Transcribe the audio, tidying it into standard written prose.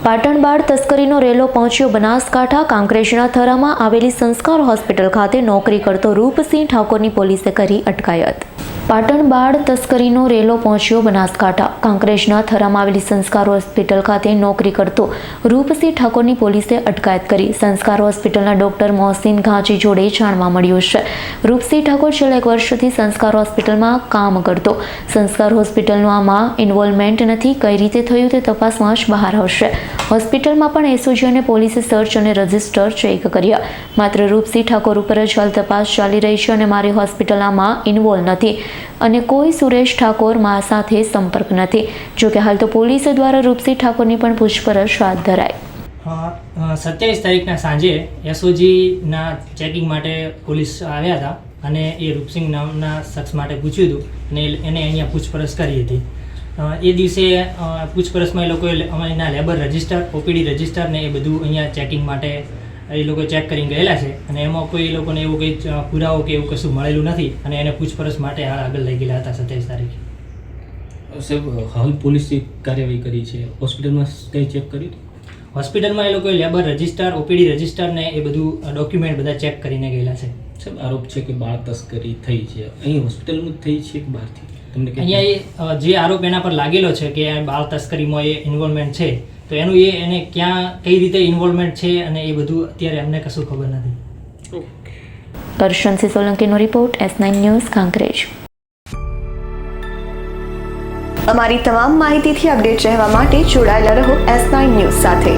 પાટણ બાળ તસ્કરીનો રેલો પહોંચ્યો બનાસકાંઠા। કાંકરેજના થરામાં આવેલી સંસ્કાર હોસ્પિટલ ખાતે નોકરી કરતો રૂપસિંહ ઠાકોરની પોલીસે કરી અટકાયત। પાટણ બાળ તસ્કરીનો રેલો પહોંચ્યો બનાસકાંઠા। કાંકરેજના થરામાં આવેલી સંસ્કાર હોસ્પિટલ ખાતે નોકરી કરતો રૂપસિંહ ઠાકોરની પોલીસે અટકાયત કરી। સંસ્કાર હોસ્પિટલના ડોક્ટર મોહસિન ઘાંચી જોડે જાણવા મળ્યું છે રૂપસિંહ ઠાકોર છેલ્લા 1 વર્ષથી સંસ્કાર હોસ્પિટલમાં કામ કરતો। સંસ્કાર હોસ્પિટલનું આમાં ઇન્વોલ્વમેન્ટ નથી, કઈ રીતે થયું તે તપાસમાં જ બહાર આવશે। હોસ્પિટલમાં પણ એસઓજી અને પોલીસે સર્ચ અને રજિસ્ટર ચેક કર્યા, માત્ર રૂપસિંહ ઠાકોર ઉપર જ હાલ તપાસ ચાલી રહી છે અને મારી હોસ્પિટલમાં ઇન્વોલ્વ નથી અને કોઈ સુરેશ ઠાકોર મા સાથે સંપર્ક નથી। જોકે હાલ તો પોલીસ દ્વારા રૂપસિંહ ઠાકોરની પણ પૂછપરછ હાથ ધરાઈ। 27 તારીખના સાંજે એસઓજીના ચેકિંગ માટે પોલીસ આવ્યા હતા અને એ રૂપસિંહ નામના શખ્સ માટે પૂછ્યું હતું અને એને અહીંયા પૂછપરછ કરી હતી। એ દિવસે પૂછપરછમાં એ લોકોએ એના લેબર રજિસ્ટર, ઓપીડી રજિસ્ટર ને એ બધું અહીંયા ચેકિંગ માટે એ લોકો ચેક કરીને ગયેલા છે અને એમાં કોઈ એ લોકોને એવું કંઈ પુરાવો કે એવું કશું મળેલું નથી અને એને પૂછપરછ માટે હાલ આગળ લઈ ગયેલા હતા 27 તારીખે। સાહેબ, હાલ પોલીસે કાર્યવાહી કરી છે, હોસ્પિટલમાં કંઈ ચેક કર્યું? હોસ્પિટલમાં એ લોકોએ લેબર રજિસ્ટર, ઓપીડી રજિસ્ટર ને એ બધું ડોક્યુમેન્ટ બધા ચેક કરીને ગયેલા છે। સાહેબ, આરોપ છે કે બાળ તસ્કરી થઈ છે, અહીં હોસ્પિટલમાં જ થઈ છે કે બહારથી? તમને અહીંયા જે આરોપ એના પર લાગેલો છે કે બાળ તસ્કરીમાં એ ઇન્વોલ્વમેન્ટ છે, તો એનું એને ક્યાં કઈ રીતે ઇન્વોલ્વમેન્ટ છે અને એ બધું અત્યારે અમને કશું ખબર નથી। કરશનસિંહ સોલંકીનો રિપોર્ટ, S9 ન્યૂઝ, કાંકરેજ। અમારી તમામ માહિતીથી અપડેટ રહેવા માટે જોડાયેલા રહો S9 ન્યૂઝ સાથે।